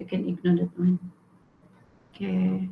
You can ignore that one. Okay.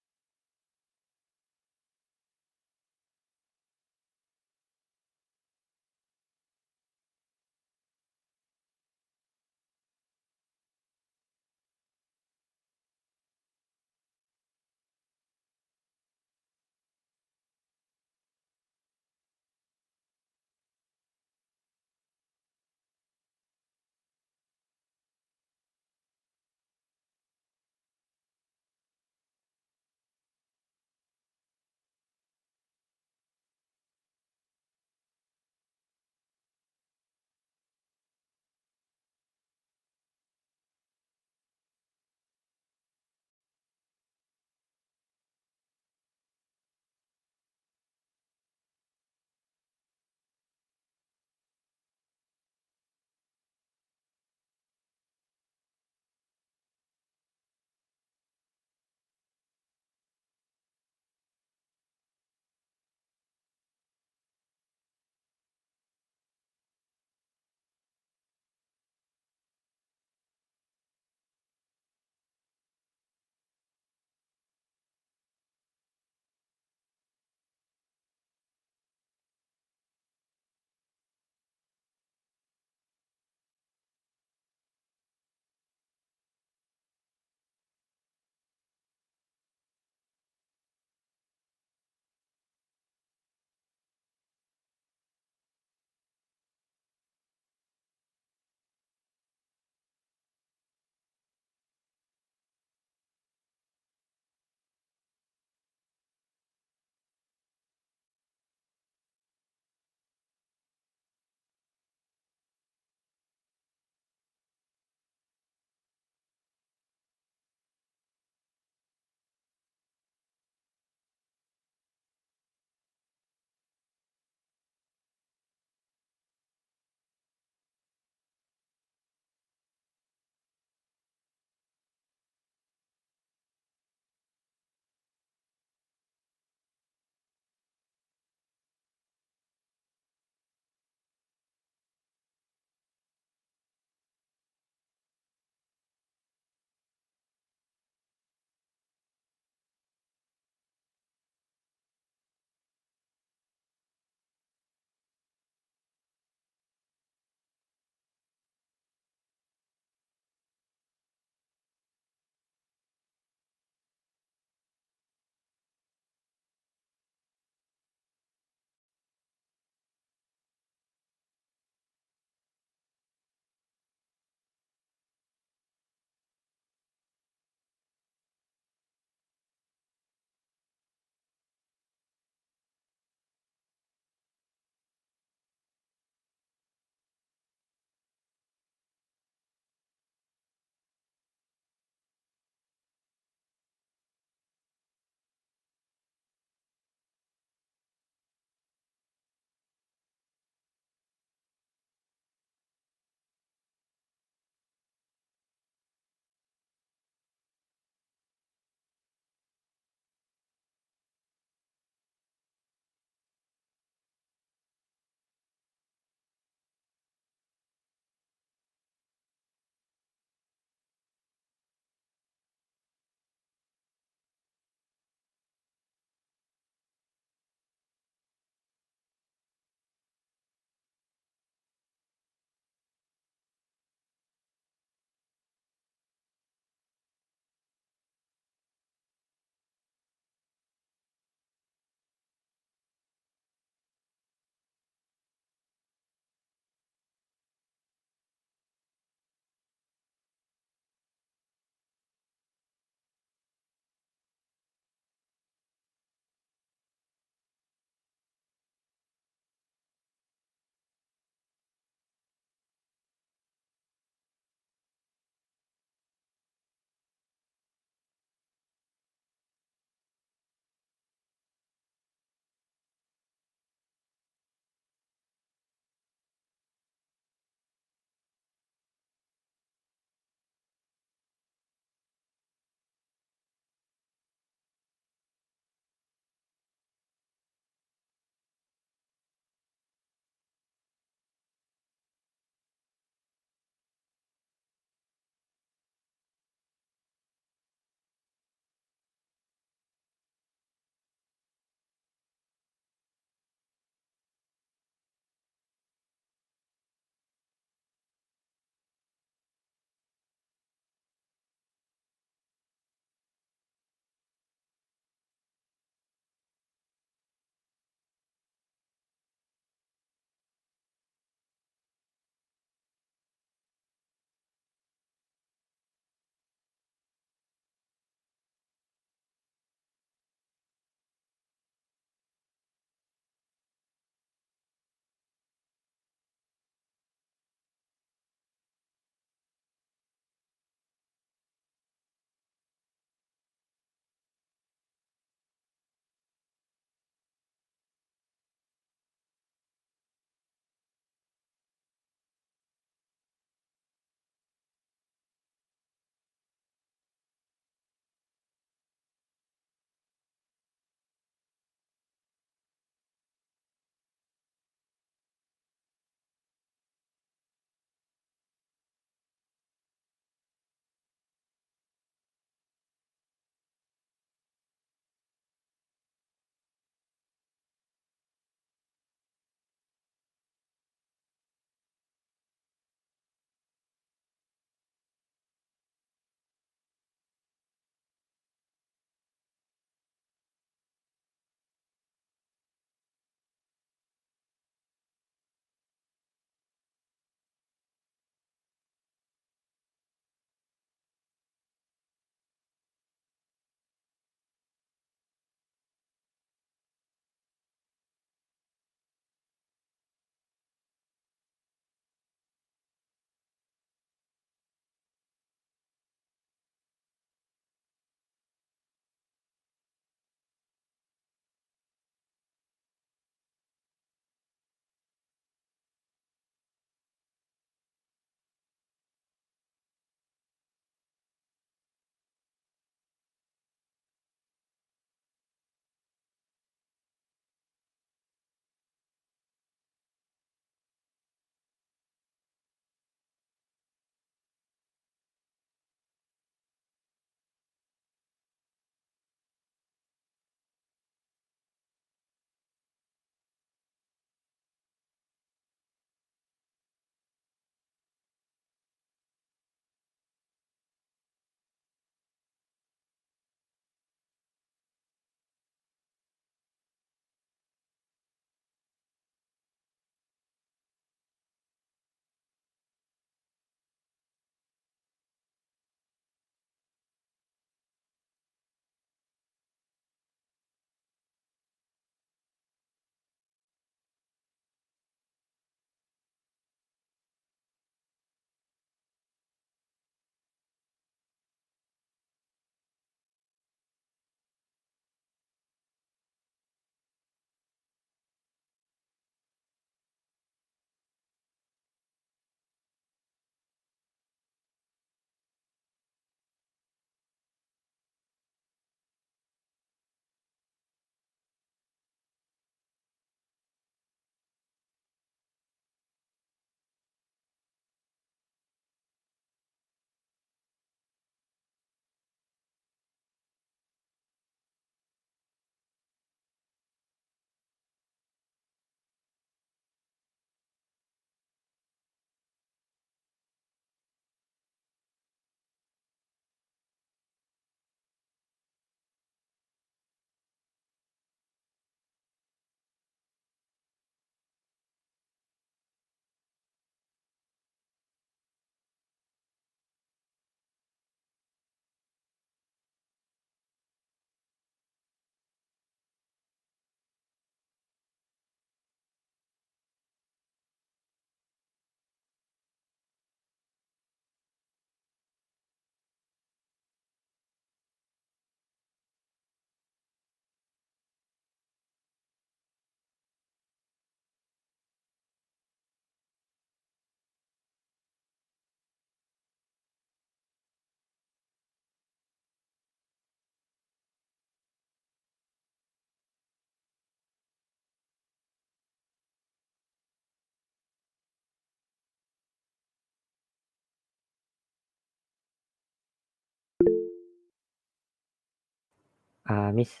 Miss,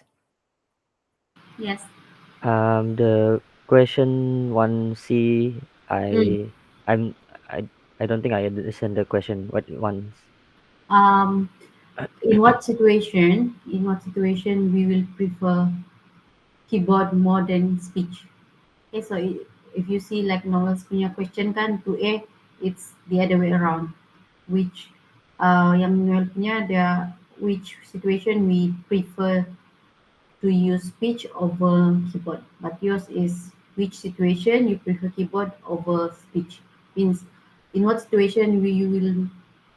Yes. the question 1C, Mm. I'm, I, I don't think I understand the question. What once? Um, in what situation we will prefer keyboard more than speech? Okay, so if you see like novels punya question kan, to A, it's the other way around. Which yang novel punya ada which situation we prefer to use speech over keyboard. But yours is which situation you prefer keyboard over speech. Means in what situation you will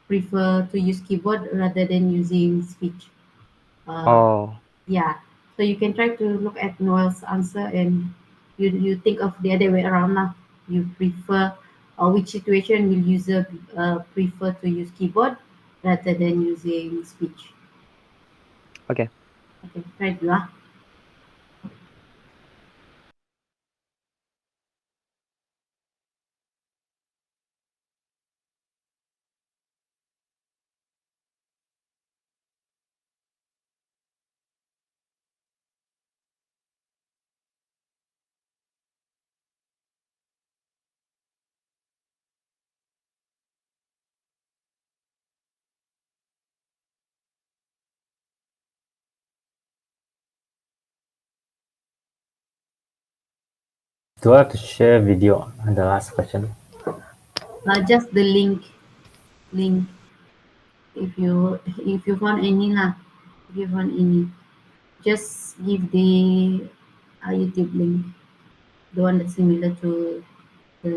prefer to use keyboard rather than using speech. Uh, Oh, yeah. So you can try to look at Noel's answer and you think of the other way around now. You prefer which situation will user prefer to use keyboard rather than using speech. okay. Okay, try dulu ah. Do I have to share video on the last question? Just the link if you found any lah. If you found any, just give the YouTube link, the one that's similar to the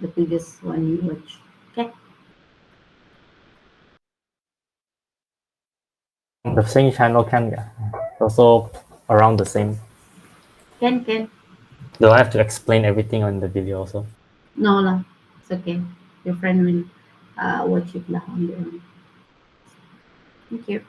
the previous one you watched. Okay, The same channel can, yeah. Also around the same. can. Do I have to explain everything on the video also? No lah, it's okay. Your friend will watch it lah on their own. Thank you.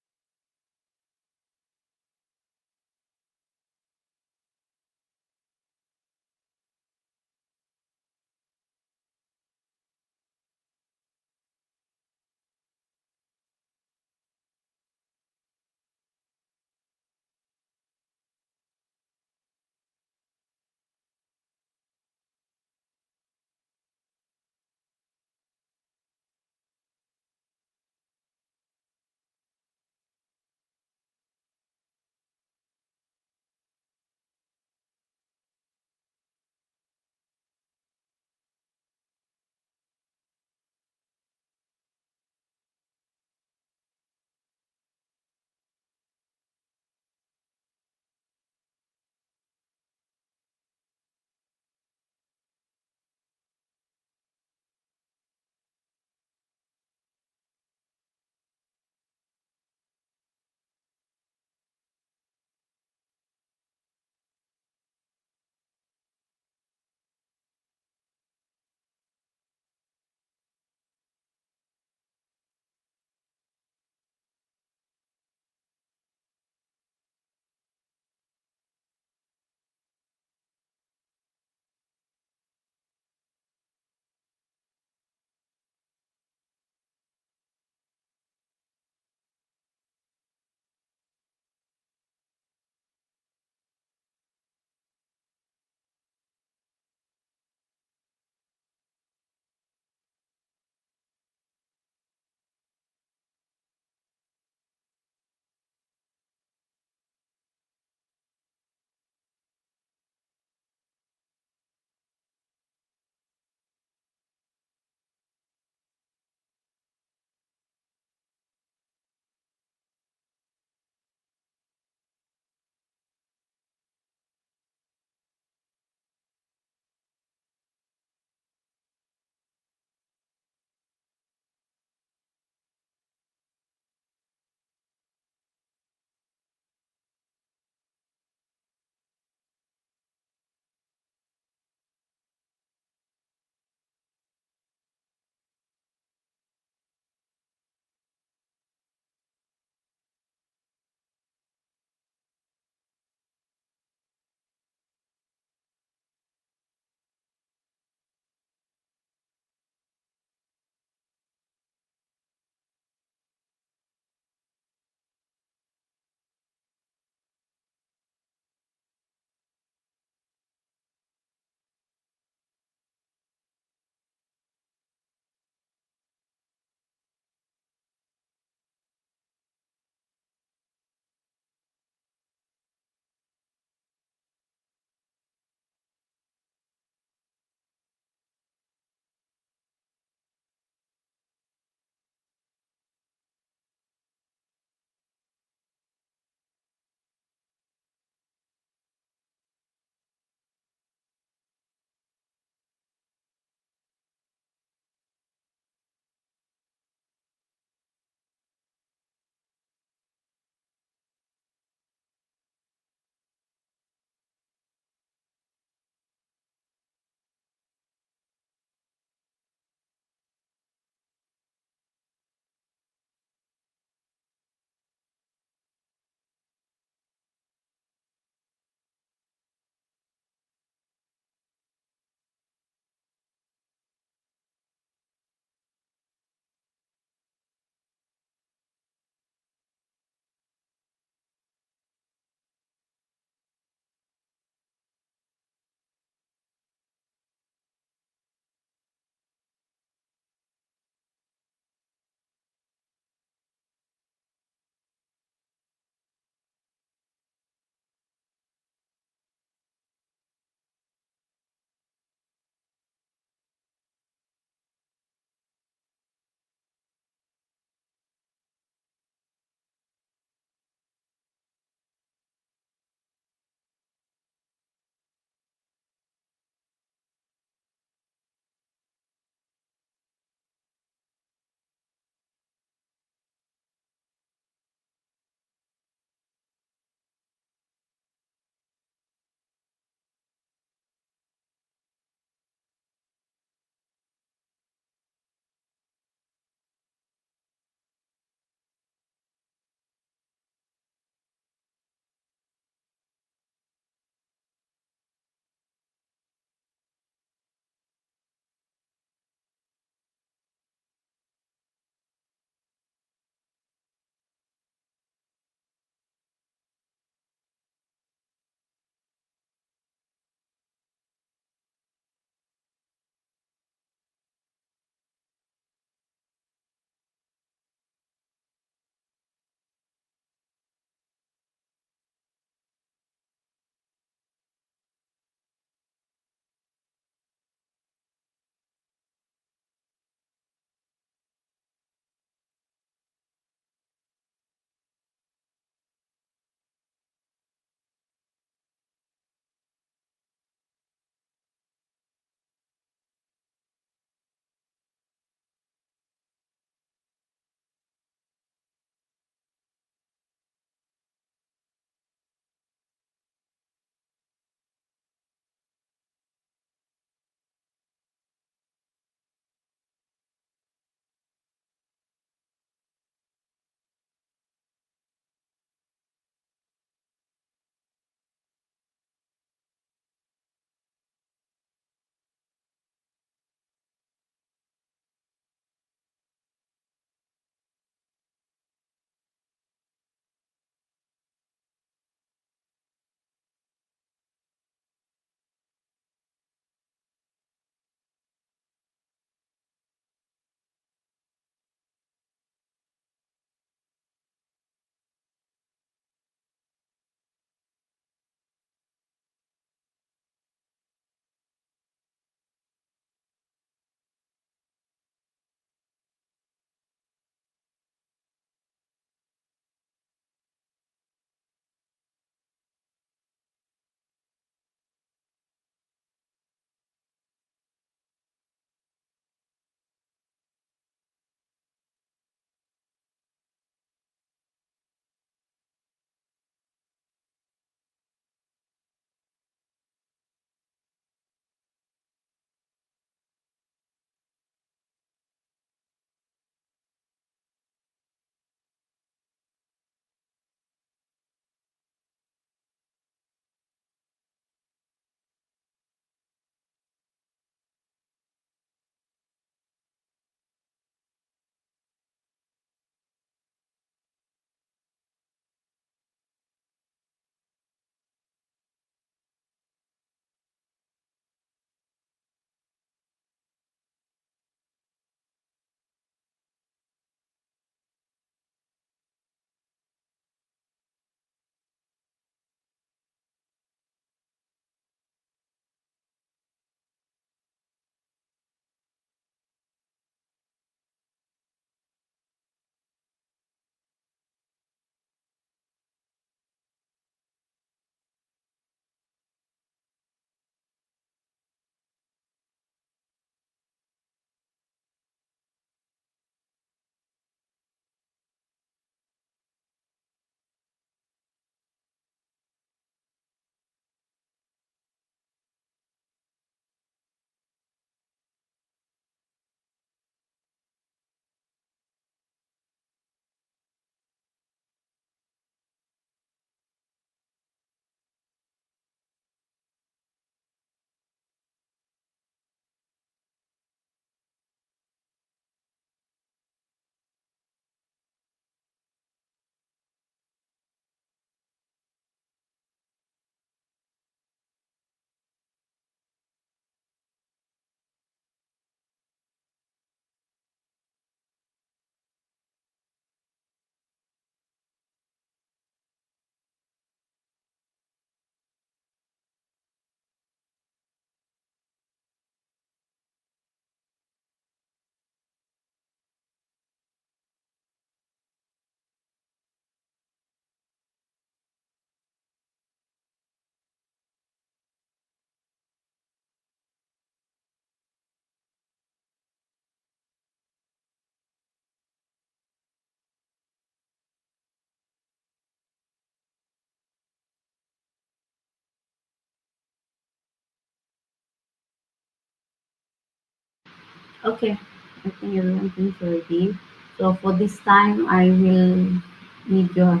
Okay, I think everyone finished already. So for this time, I will need your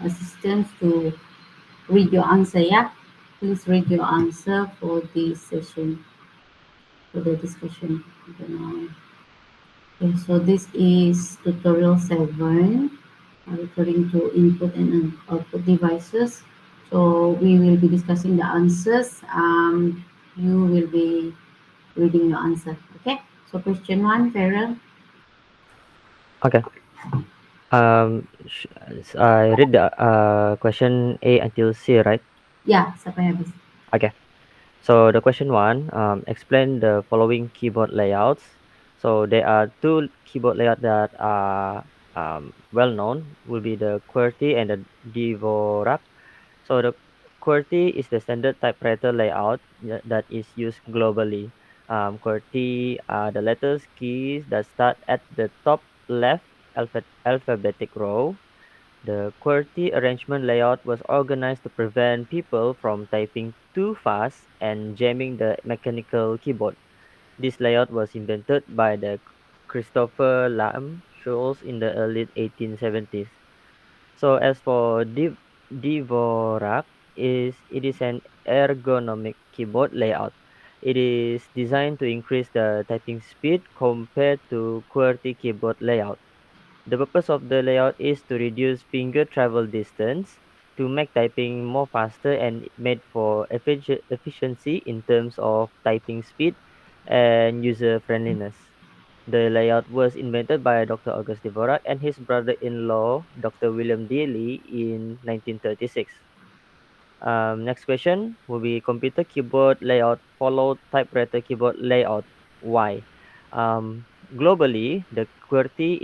assistance to read your answer. Yeah, please read your answer for this session for the discussion. Then, okay, so this is tutorial 7, referring to input and output devices. So we will be discussing the answers. You will be reading your answer. Okay. So question one, Farrell. Okay. I read the question A until C, right? Yeah, sampai habis. Okay. So the question one, explain the following keyboard layouts. So there are two keyboard layouts that are well known. Will be the QWERTY and the Dvorak. So the QWERTY is the standard typewriter layout that is used globally. QWERTY are the letters keys that start at the top left alphabetic row. The QWERTY arrangement layout was organized to prevent people from typing too fast and jamming the mechanical keyboard. This layout was invented by the Christopher Lamb Schulz in the early 1870s. So as for Dvorak, it is an ergonomic keyboard layout. It is designed to increase the typing speed compared to QWERTY keyboard layout. The purpose of the layout is to reduce finger travel distance, to make typing more faster and made for efficiency in terms of typing speed and user friendliness. The layout was invented by Dr. August Dvorak and his brother-in-law, Dr. William Daly, in 1936. Next question will be computer keyboard layout followed typewriter keyboard layout. Why? Globally, the QWERTY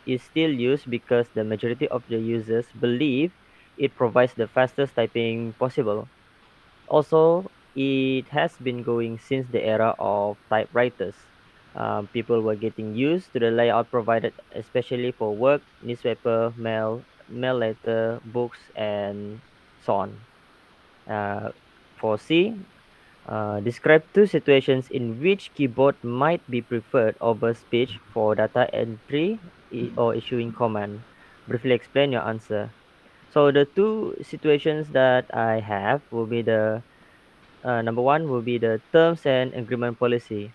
is still used because the majority of the users believe it provides the fastest typing possible. Also, it has been going since the era of typewriters. People were getting used to the layout provided, especially for work, newspaper, mail letter, books, and so on. Uh, for C, describe two situations in which keyboard might be preferred over speech for data entry or issuing command. Briefly explain your answer. So the two situations that I have will be the number one will be the terms and agreement policy.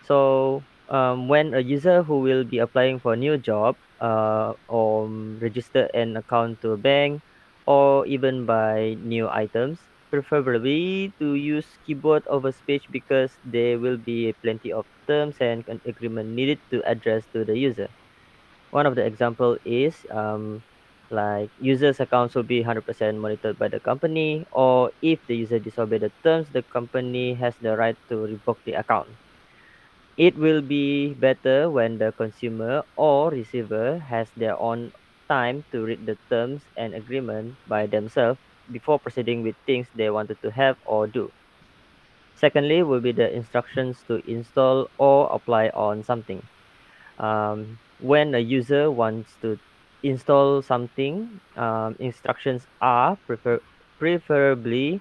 So when a user who will be applying for a new job or register an account to a bank or even buy new items, preferably to use keyboard over speech because there will be plenty of terms and agreement needed to address to the user. One of the example is like users accounts will be 100% monitored by the company, or if the user disobey the terms, the company has the right to revoke the account. It will be better when the consumer or receiver has their own time to read the terms and agreement by themselves before proceeding with things they wanted to have or do. Secondly, will be the instructions to install or apply on something. When a user wants to install something, instructions are preferably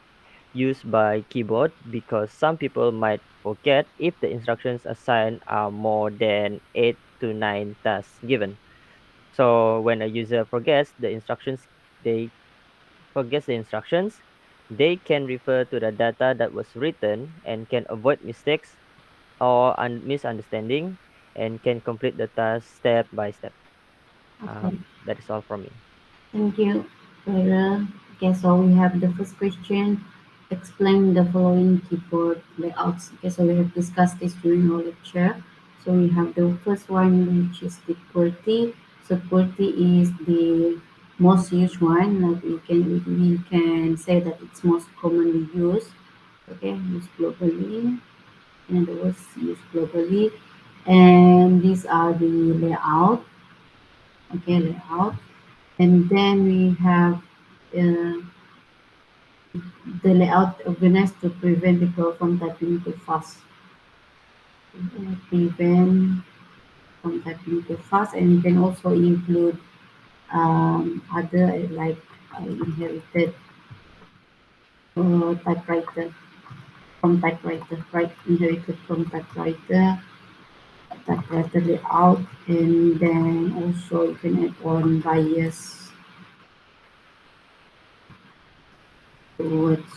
used by keyboard because some people might forget if the instructions assigned are more than 8 to 9 tasks given. So when a user they forgets the instructions, they can refer to the data that was written and can avoid mistakes or misunderstanding and can complete the task step by step. Okay. That is all from me. Thank you, Farrell. Okay, so we have the first question. Explain the following keyboard layouts. Okay, so we have discussed this during our lecture. So we have the first one, which is the QWERTY. So QWERTY is the most used one. Like we can say that it's most commonly used. Okay, used globally. In other words, used globally. And these are the layout. Okay, layout. And then we have uh, the layout organized to prevent people from typing too fast. Prevent from typing too fast, and you can also include other like inherited typewriter from typewriter, right? Inherited from typewriter. typewriter layout, and then also you can add on bias towards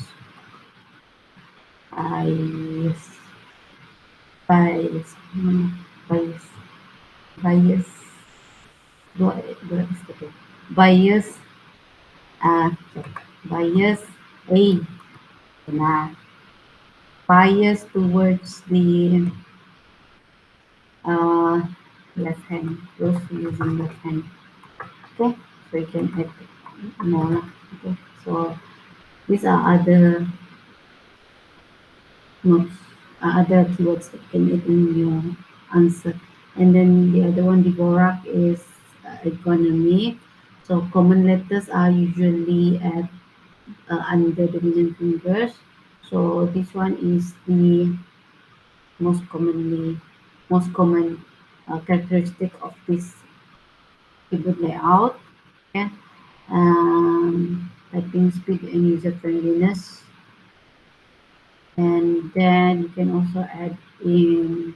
bias, bias, bias, bias, dua satu. Bias, sorry, bias, A, nah, bias towards the uh, left hand, those using left hand. Okay, so you can add more lah. Okay, so these are other notes, other keywords that you can add in your answer. And then the other one, Dvorak, is economy. So common letters are usually at under dominant fingers. So this one is the most commonly most common characteristic of this keyboard layout. Okay. Typing speed and user friendliness, and then you can also add in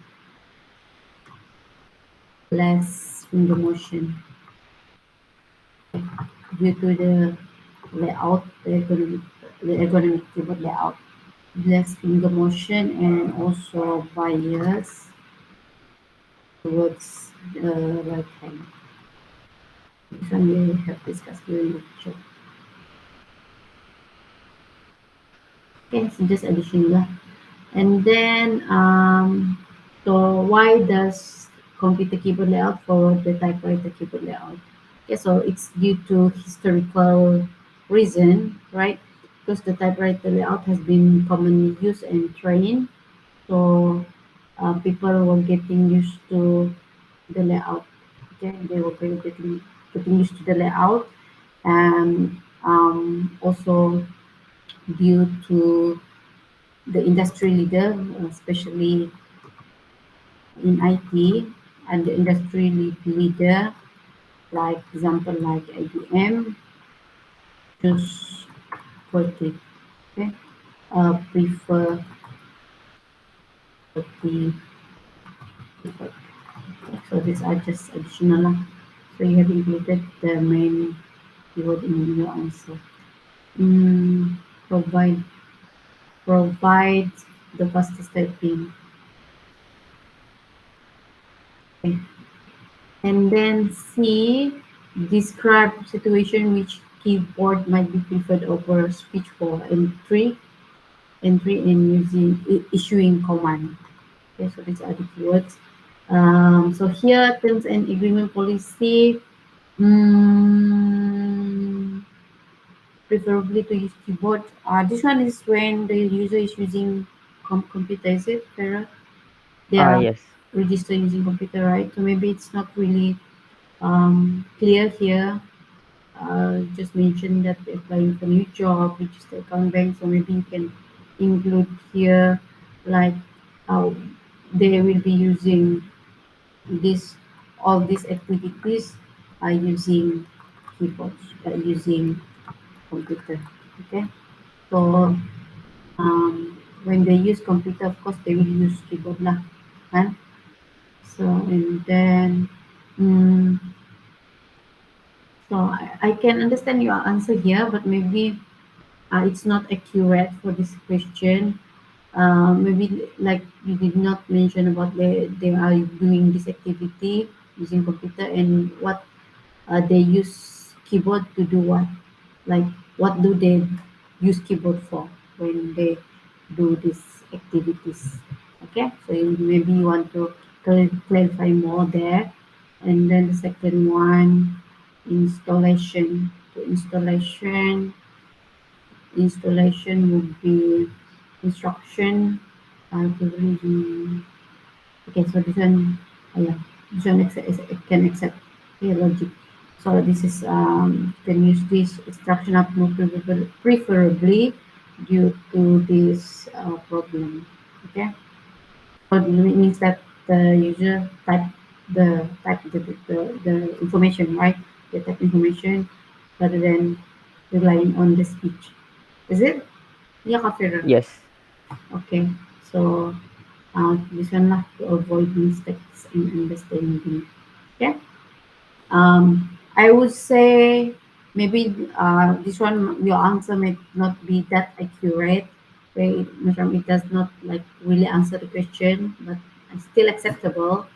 less finger motion due to the layout, the ergonomic keyboard layout. Less finger motion and also bias towards the right hand. This one we have discussed during the lecture. Okay, so just addition lah. And then, so why does computer keyboard layout follow the typewriter keyboard layout? Okay, so it's due to historical reason, right? Because the typewriter layout has been commonly used and trained, so people were getting used to the layout. Okay, they were getting used to the layout, and also due to the industry leader, especially in IT, and the industry leader, like example like IBM, choose quality. Okay, prefer quality. So these are just additional lah. So you have included the main keyword in your answer. Mm, provide provide the fastest typing. Okay. And then C, describe situation which keyboard might be preferred over speech for entry and issuing command. Okay, so these are the keywords. So here, terms and agreement policy, mm, preferably to use keyboard. This one is when the user is using computer, is it, Farah? They are Yes. registered using computer, right? So maybe it's not really clear here. Just mention that they're applying for new job, register account bank. So maybe you can include here like how they will be using this all these activities are using keyboards, using computer. Okay, so when they use computer, of course they will use keyboard lah, kan? So and then mm, so I can understand your answer here, but maybe it's not accurate for this question. Maybe like you did not mention about they are doing this activity using computer and what they use keyboard to do what, like what do they use keyboard for when they do these activities. Okay, so maybe you want to clarify more there. And then the second one, installation. So installation would be instruction. Okay, so this one, yeah, this one can accept okay, logic. So this is can use this instruction up more preferably due to this problem. Okay, so it means that the user type the information, right? They type information rather than relying on the speech. Is it? Yeah, Kafira. Yes. Okay, so This one lah to avoid mistakes and understanding. Okay. I would say maybe this one your answer may not be that accurate. Where macam it does not like really answer the question, but still acceptable.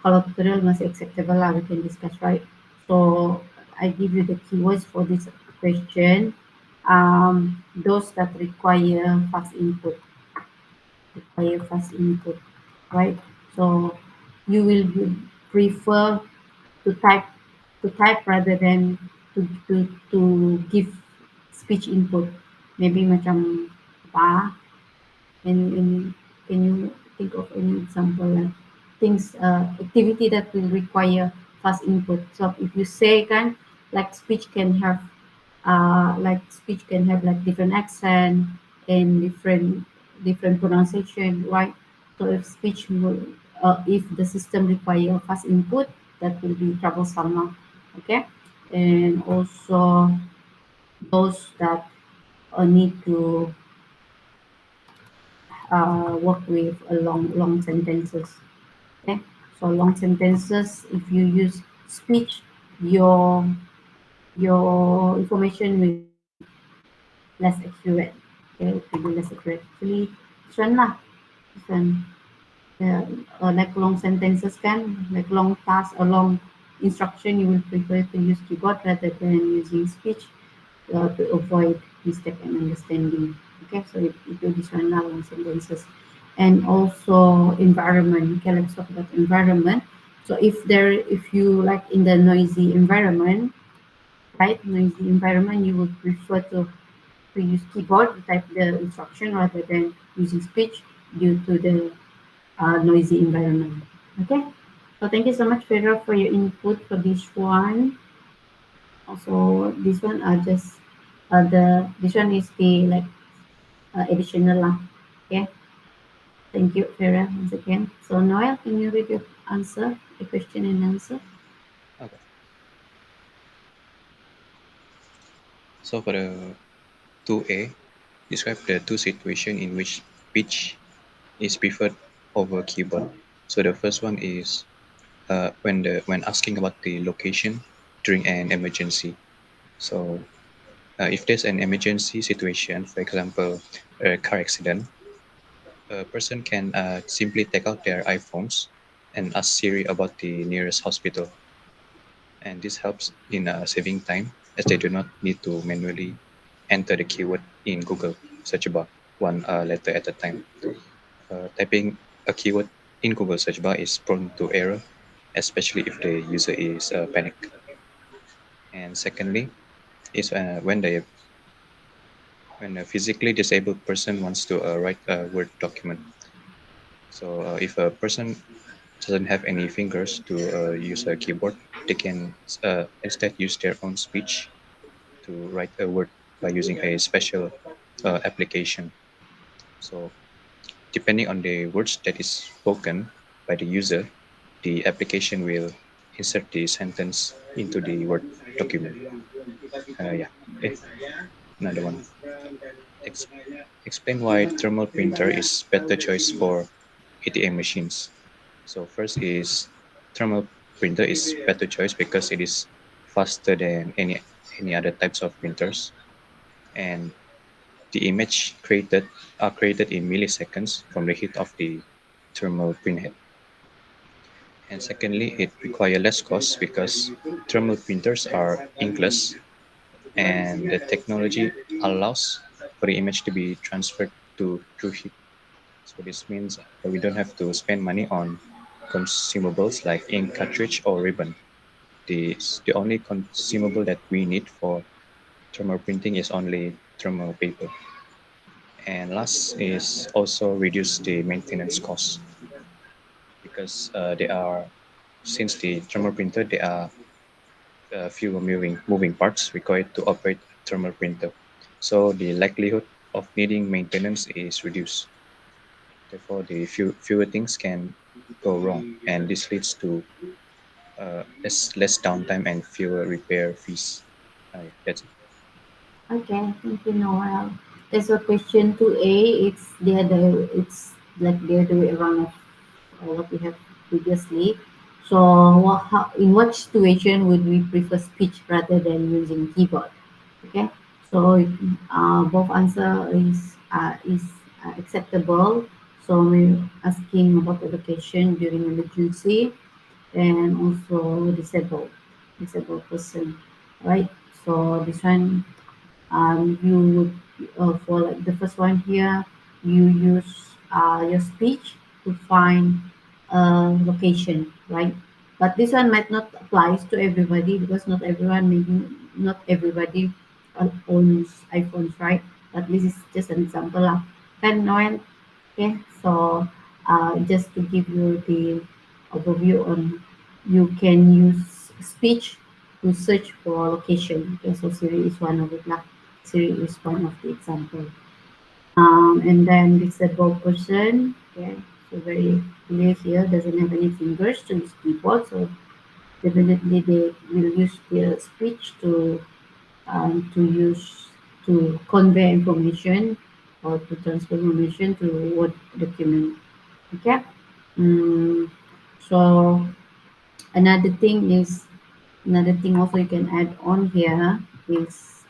Kalau tutorial masih acceptable lah, we can discuss, right? So I give you the keywords for this question. Those that require fast input, right? So you will prefer to type rather than to give speech input. Maybe macam apa? And can you think of any example like things activity that will require fast input? So if you say kan like speech can have like different accent and different pronunciation, right? So if the system require fast input, that will be troublesome now. Okay. And also those that need to work with a long sentences. Okay, so long sentences. If you use speech, your information will be less accurate. Okay, it will be less accurate. Actually, this one lah, this one. Like long sentences can, like long task or long instruction, you will prefer to use keyboard rather than using speech to avoid mistake and understanding. Okay, so it will be shown now in sentences. And also environment. Okay, let's talk about environment. So if you like in the noisy environment, right? Noisy environment, you would prefer to use keyboard to type the instruction rather than using speech due to the noisy environment. Okay. So thank you so much, Pedro, for your input for this one. Also, this one are just the this one is the like additional lah. Okay. Thank you, Farah, once again. So Noel, can you read your answer, the question and answer? Okay. So for the 2A, describe the two situations in which speech is preferred over keyboard. So the first one is when asking about the location during an emergency. So if there's an emergency situation, for example, a car accident, a person can simply take out their iPhones and ask Siri about the nearest hospital. And this helps in saving time as they do not need to manually enter the keyword in Google search bar one letter at a time. Typing a keyword in Google search bar is prone to error, especially if the user is panicked. And secondly, is when a physically disabled person wants to write a Word document. So if a person doesn't have any fingers to use a keyboard, they can instead use their own speech to write a word by using a special application. So depending on the words that is spoken by the user, the application will insert the sentence into the Word document. Yeah. Okay. Another one. Ex- Explain why thermal printer is better choice for ATM machines. So first is thermal printer is better choice because it is faster than any other types of printers, and the image created in milliseconds from the heat of the thermal printhead. And secondly, it requires less cost because thermal printers are inkless and the technology allows for the image to be transferred to through heat. So this means we don't have to spend money on consumables like ink cartridge or ribbon. The only consumable that we need for thermal printing is only thermal paper. And last is also reduce the maintenance costs because they are since the thermal printer there are fewer moving parts required to operate a thermal printer. So the likelihood of needing maintenance is reduced. Therefore, the fewer things can go wrong, and this leads to less downtime and fewer repair fees. Yeah, that's it. Okay, thank you, Noel. As for question 2A, it's like the other way around of what we have previously. So, in what situation would we prefer speech rather than using keyboard? Okay, so both answer is acceptable. So we're asking about education during emergency and also disabled person, right? So this one you would for like the first one here, you use your speech to find a location, right? But this one might not applies to everybody because not everyone, maybe not everybody owns iPhones, right? But this is just an example lah. Kan Noel? Okay, so just to give you the overview on, you can use speech to search for location. Okay, so Siri is one of it lah. Siri is one of the example. And then disabled person, okay, so very clear here, doesn't have any fingers to use keyboard, so definitely they will use their speech to use to convey information or to transfer information to Word document. Okay. Mm, so another thing is another thing also you can add on here is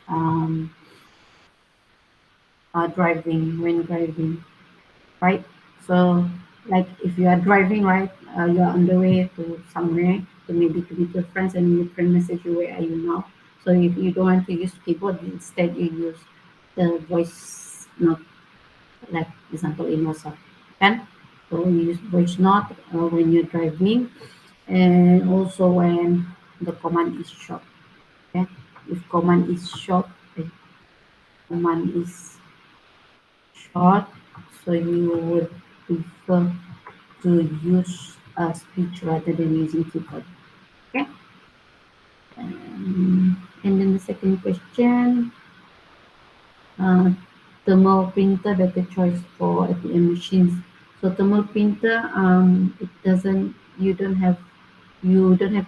driving when driving, right? So like if you are driving, right, you are on the way to somewhere to maybe to meet your friends and your friend message you where are you now. So if you don't want to use keyboard, instead you use the voice note, like example in WhatsApp, kan? So you use voice note when you're driving, and also when the command is short. Okay, if command is short, command is short, so you would prefer to use speech rather than using keyboard. Okay, and then the second question, uh, thermal printer better choice for ATM machines. So thermal printer, it doesn't, you don't have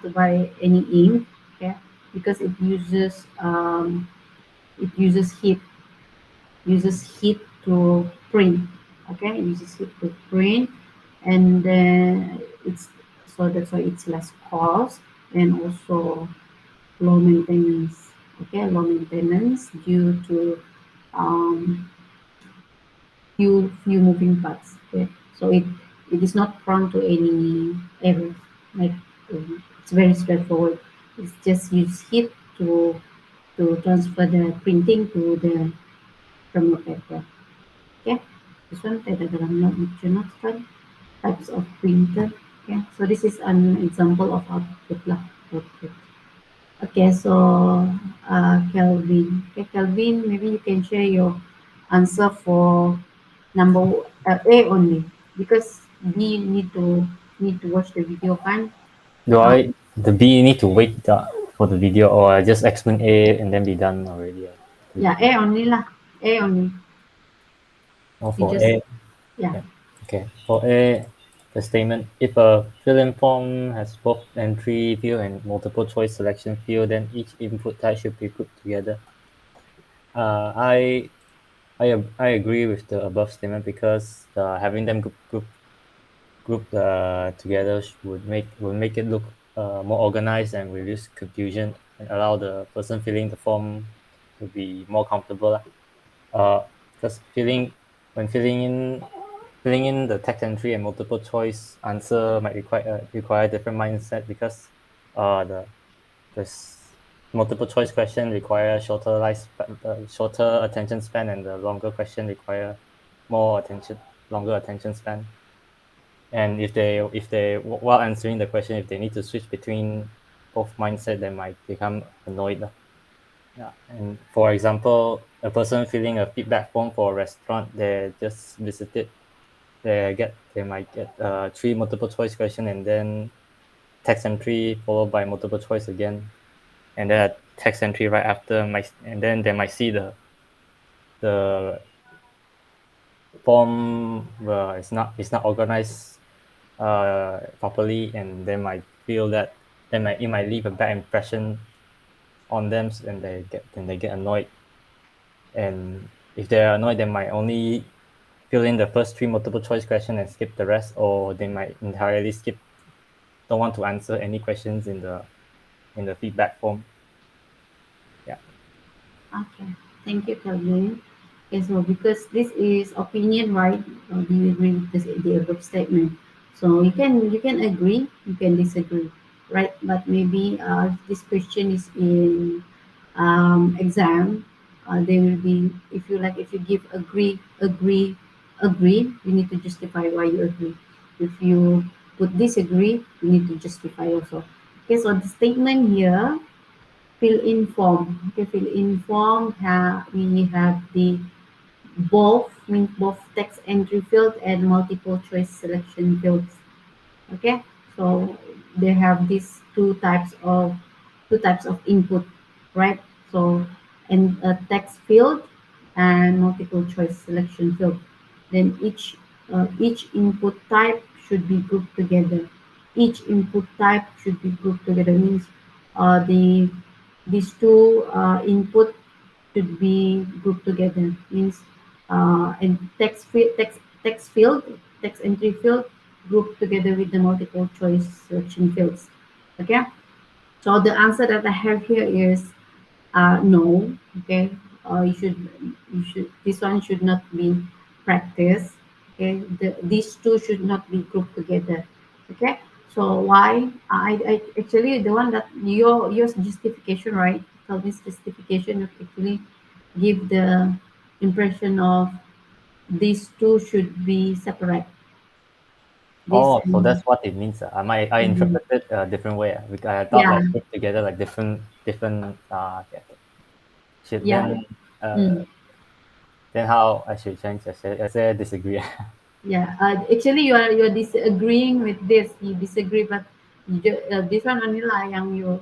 to buy any ink, okay, because it uses heat to print. Okay, it uses heat to print, and then it's so that's why it's less cost and also low maintenance. Okay, low maintenance due to um, few moving parts. Okay, so it is not prone to any error. Like it's very straightforward. It's just use heat to transfer the printing to the from the paper. Okay, this one ada dalam note notes kan, types of printer. Okay, so this is an example of output lah. Output. Okay, so Kelvin. Okay, Kelvin, maybe you can share your answer for number A only because B need to watch the video kan. Do Uh, I the B need to wait for the video, or I just explain A and then be done already? yeah, A only lah. A only. Or You for just A, yeah. yeah. Okay. For A, the statement: if a fill-in form has both entry field and multiple choice selection field, then each input type should be grouped together. Uh, I I agree with the above statement because having them grouped together would make it look more organized and reduce confusion and allow the person filling the form to be more comfortable lah. Because when filling in the text entry and multiple choice answer might require different mindset because the multiple choice question require shorter attention span, and the longer question require longer attention span. And if they while answering the question, if they need to switch between both mindset, they might become annoyed lah. Yeah, and for example, a person filling a feedback form for a restaurant they just visited, they might get three multiple choice question and then text entry followed by multiple choice again, and then a text entry right after and then they might see the form it's not organized properly, and they might feel that it might leave a bad impression on them, and they get annoyed. And if they're annoyed, they might only fill in the first three multiple choice questions and skip the rest, or they might entirely skip, don't want to answer any questions in the feedback form. Yeah. Okay, thank you, Kelvin. Okay, so because this is opinion, right? Do you agree with the above statement? So you can agree, you can disagree, right? But maybe if this question is in exam, they will be if you give agree, you need to justify why you agree. If you put disagree, you need to justify also. Okay, so the statement here fill in form. Okay, fill in form. We have the both means both text entry field and multiple choice selection fields. Okay, so they have these two types of input, right? So and a text field and multiple choice selection field. Then each input type should be grouped together. Each input type should be grouped together means these two input should be grouped together means and text entry field grouped together with the multiple choice selection fields. Okay, so the answer that I have here is no. Okay, you should this one should not be practiced. Okay, these two should not be grouped together. Okay, so why I actually the one that your justification, right? So this justification actually give the impression of these two should be separate. This Oh, so that's what it means. I mhm. interpreted a different way. Because I thought Yeah, like put together like different. Okay. Should yeah, mm. then how I should change? I say disagree. Yeah, actually you are disagreeing with this. You disagree, but this one only lah yang you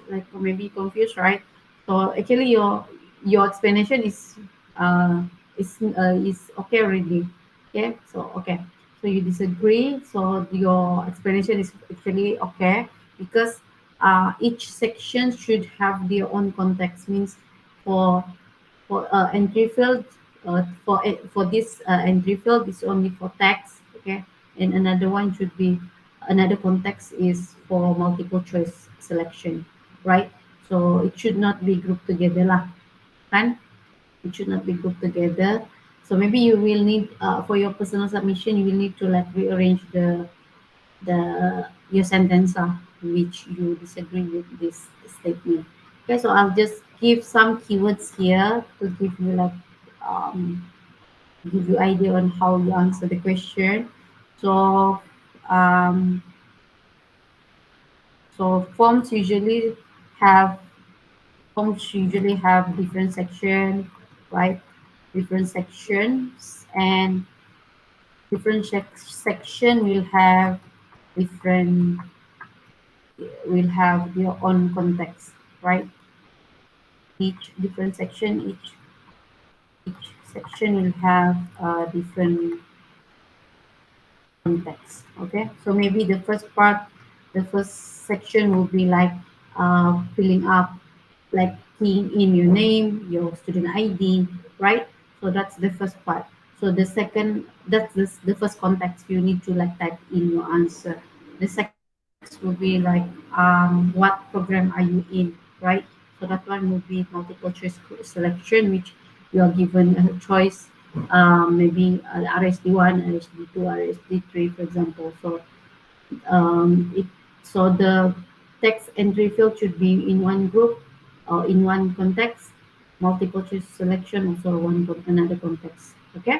like maybe confused, right? So actually your explanation is okay already. Okay, so okay, so you disagree. So your explanation is actually okay because each section should have their own context. Means for entry field for this entry field is only for text, okay, and another one should be another context is for multiple choice selection, right? So it should not be grouped together lah, kan? It should not be grouped together. So maybe you will need for your personal submission you will need to like rearrange the your sentence which you disagree with this statement. Okay, so I'll just give some keywords here to um, give you idea on how you answer the question. So um, so have forms usually have different section, right? Different sections and section different will have their own context, right? Each different section, each section will have a different context. Okay, so maybe the first section will be like filling up, like keying in your name, your student ID, right? So that's the first part. So the first context you need to like type in your answer. The second context will be like what program are you in, right? So that one will be multiple choice selection, which you are given a choice, maybe RSD1, RSD2, RSD3, for example. So it so the text entry field should be in one group or in one context. Multiple choice selection also another context. Okay,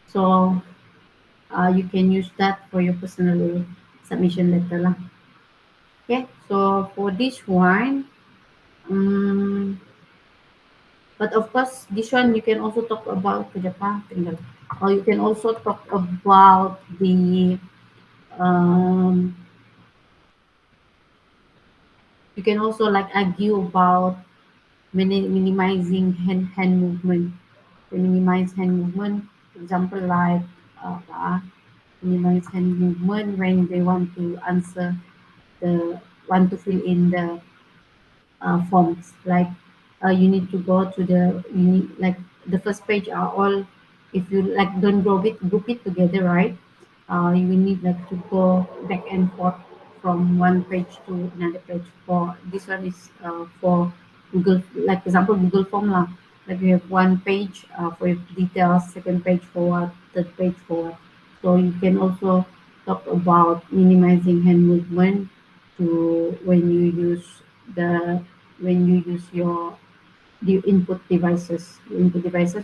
so you can use that for your personal submission letter lah. Okay, so for this one, um, but of course this one you can also talk about ke apa, tinggal. Or you can also talk about the um, you can also like argue about minimizing hand movement. To minimize hand movement, for example, like minimize hand movement when they want to answer want to fill in the forms. Like you need to go to you need like the first page are all if you like don't group it together, right? You will need like to go back and forth from one page to another page. For this one is for Google, like example Google Form lah. Like you have one page for your details, second page for what, third page for what. So you can also talk about minimizing hand movement to the when you use your input devices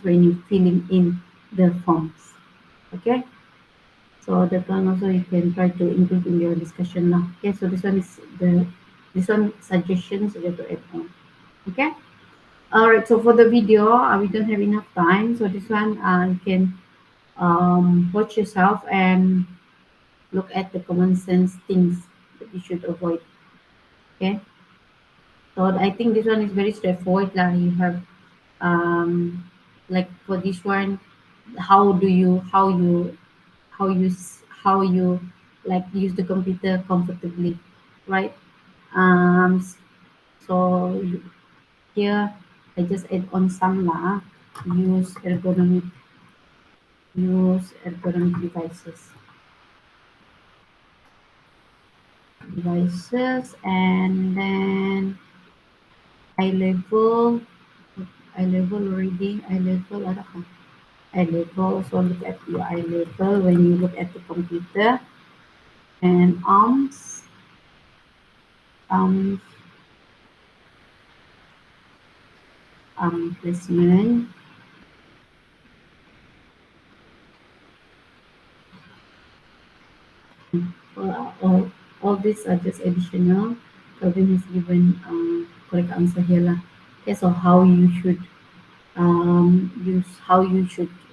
when you filling in the forms. Okay, so that one also you can try to include in your discussion now. Okay, so this one suggestions that to add on. Okay, all right. So for the video, we don't have enough time, so this one you can watch yourself and look at the common sense things that you should avoid. Okay, so I think this one is very straightforward lah. You have um like for this one, how do you how you like use the computer comfortably, right? um so here I just add on some lah. use ergonomic use ergonomic devices, and then eye level already, eye level ada kan, eye level. So look at your eye level when you look at the computer, and arms placement. All these are just additional. Calvin has given correct answer here lah. Okay, so how you should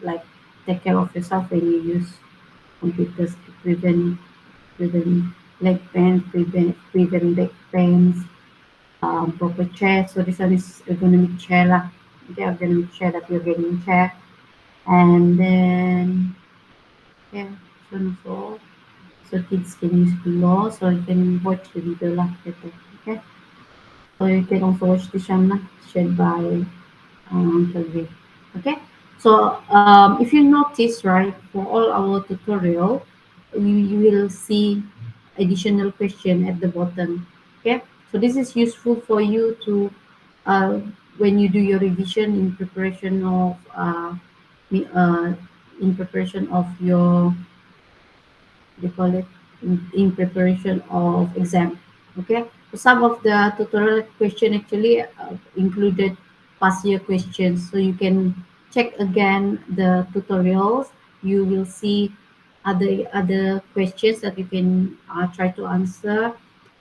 like take care of yourself when you use computers to prevent leg pain, prevent back pains, proper chair. So this one is ergonomic chair lah. Okay, ergonomic chair, that you're getting chair, and then yeah, so also so kids can use below, so you can watch the video lah later. Okay, so you can also watch this one lah, shared by Uncle Vic. Okay, so if you notice, right, for all our tutorial, you will see additional question at the bottom. Okay, so this is useful for you to uh, when you do your revision in preparation of me- uh, your, they call it, in preparation of exam. Okay, so some of the tutorial question actually included past year questions, so you can check again the tutorials. You will see other questions that you can try to answer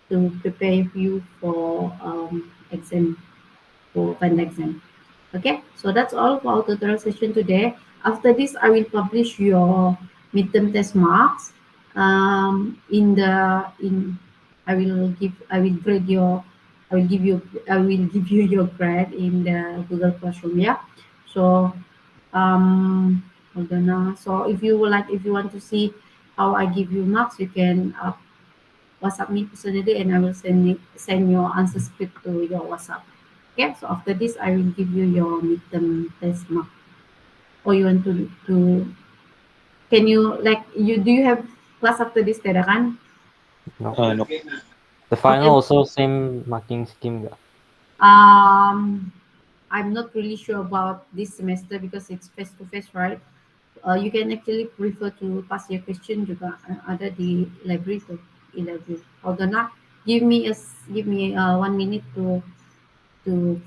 to prepare you for exam, for final exam. Okay, so that's all for our tutorial session today. After this, I will publish your midterm test marks. In the in I will grade your I will give you your grade in the Google Classroom. Yeah. So hold on now. So if you want to see how I give you marks, you can WhatsApp me personally, and I will send your answer script to your WhatsApp. Okay, so after this, I will give you your midterm test mark. Or you want to can you like you do you have class after this, Teda kan? No. No. The final Okay. also same marking scheme. Um, I'm not really sure about this semester because it's face to face, right? You can actually prefer to pass your question juga ada di library tu, e-library. Hold on, give me 1 minute to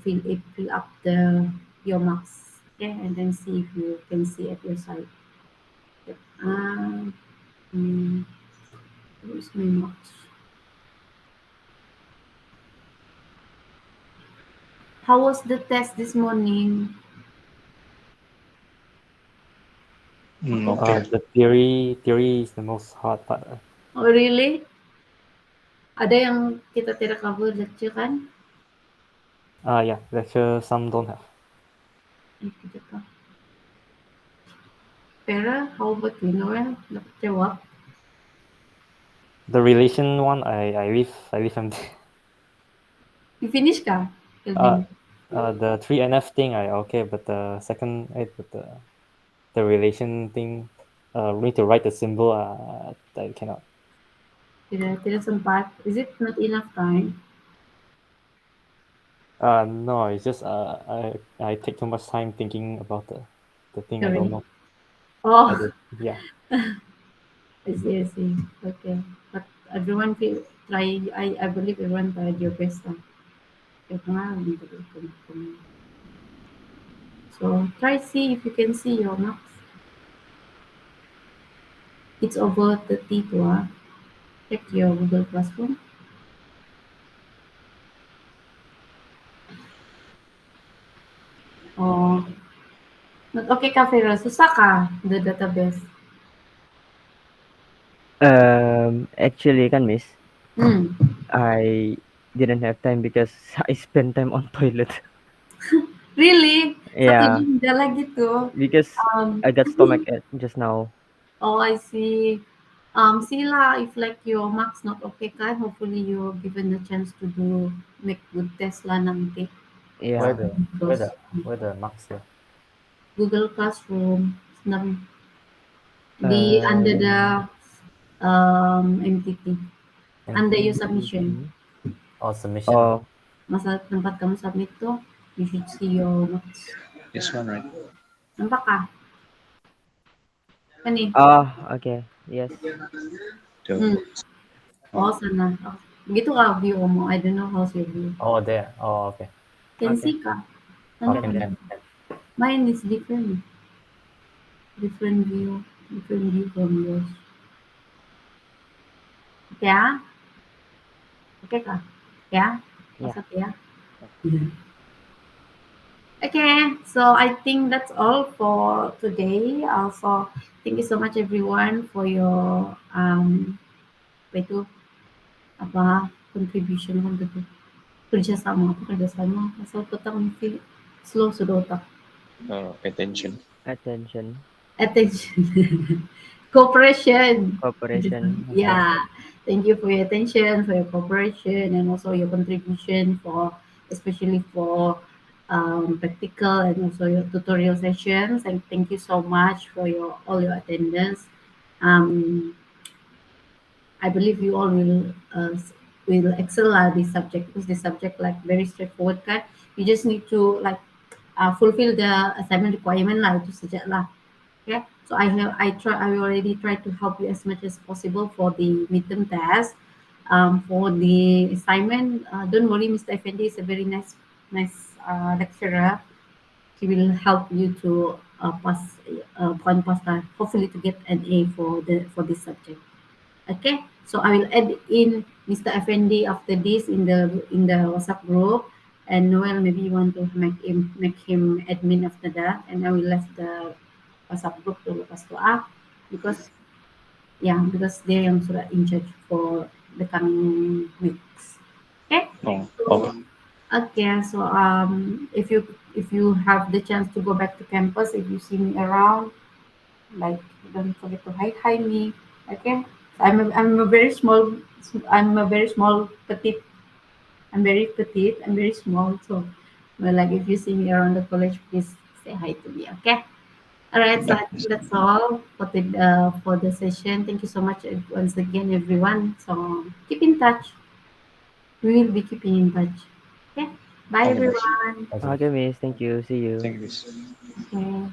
fill up the your marks, okay, and then see if you can see at your side. Yep. Mm, where's my marks? How was the test this morning? Okay. The theory is the most hard part. Oh really? Ada yang kita tidak cover lecture kan? Yeah, lecture some don't have. Kita tahu. Vera, how about you, Noel? Dapat jawab? The relation one I leave empty. You finish kah, Uh, Kelvin? the 3NF thing I okay, but the second but the the relation thing, need to write the symbol. I cannot. Tidak sempat. Is it not enough time? No, it's just I take too much time thinking about the thing. I don't Sorry. know. I Oh, did. Yeah. I see, I see. Okay. But everyone feel try. I believe everyone tried your best. Kaya nga, hindi ko so try see if you can see your marks. It's over 32. Check your Google Classroom. Oh, not okay ka, Fira. Susah ka, the database. Actually, kan Miss, Hmm. I didn't have time because I spent time on toilet. Really? Satu Yeah, jam gitu. because I got stomach ache just now. Oh, I see. See lah, if like your marks not okay kan, hopefully you're given a chance to do make good test lah nanti. Where Yeah. the where the Those where the marks here? Google Classroom, di under the Um. MTT, And under your submission. Mhm. or submission. Oh. Masa tempat kamu submit tuh, you should see your marks. This one, right? Nampak kah? Kan nih? Ah. Okay. Yes. The Hmm. Oh, sana. Oh, begitu kah view kamu? I don't know how's your view. Oh, there. Oh, okay. Can Okay. see kah? Oh, Ano Can can kah? see. can can. Mine is different view from yours. Okay ah? Okay kah? Yeah? Yeah. What's up, yeah? Okay. Mhm. Okay, so I think that's all for today. Also, thank you so much everyone for your apa itu apa contribution gitu. Kerjasama asal otak mesti slow sudah otak. attention. Attention. Attention. Cooperation. Cooperation. Okay. Yeah. Thank you for your attention, for your cooperation, and also your contribution for, especially for practical and also your tutorial sessions. And thank you so much for your all your attendance. Um, I believe you all will excel at this subject because this subject like very straightforward kan. You just need to like fulfill the assignment requirement lah itu saja lah. Okay, so I already tried to help you as much as possible for the midterm test. For the assignment, don't worry, Mr. Effendi is a very lecturer. He will help you to pass point pass hopefully to get an A for this subject. Okay, so I will add in Mr. Effendi after this in the WhatsApp group, and Noel maybe you want to make him admin after that, and I will left the WhatsApp group to lepas tu because because dia yang sudah in charge for the coming weeks. Okay, Oh, so okay. okay, so if you have the chance to go back to campus, if you see me around, like don't forget to hi me. Okay, I'm a very small, petite. I'm very small, so like if you see me around the college, please say hi to me. Okay. All right, so Yeah. I think that's all for the session. Thank you so much once again, everyone. So keep in touch. We will be keeping in touch. Okay. Bye, Okay, miss. everyone. Okay. Okay, Miss. Thank you. See you. Thank you, miss. Okay.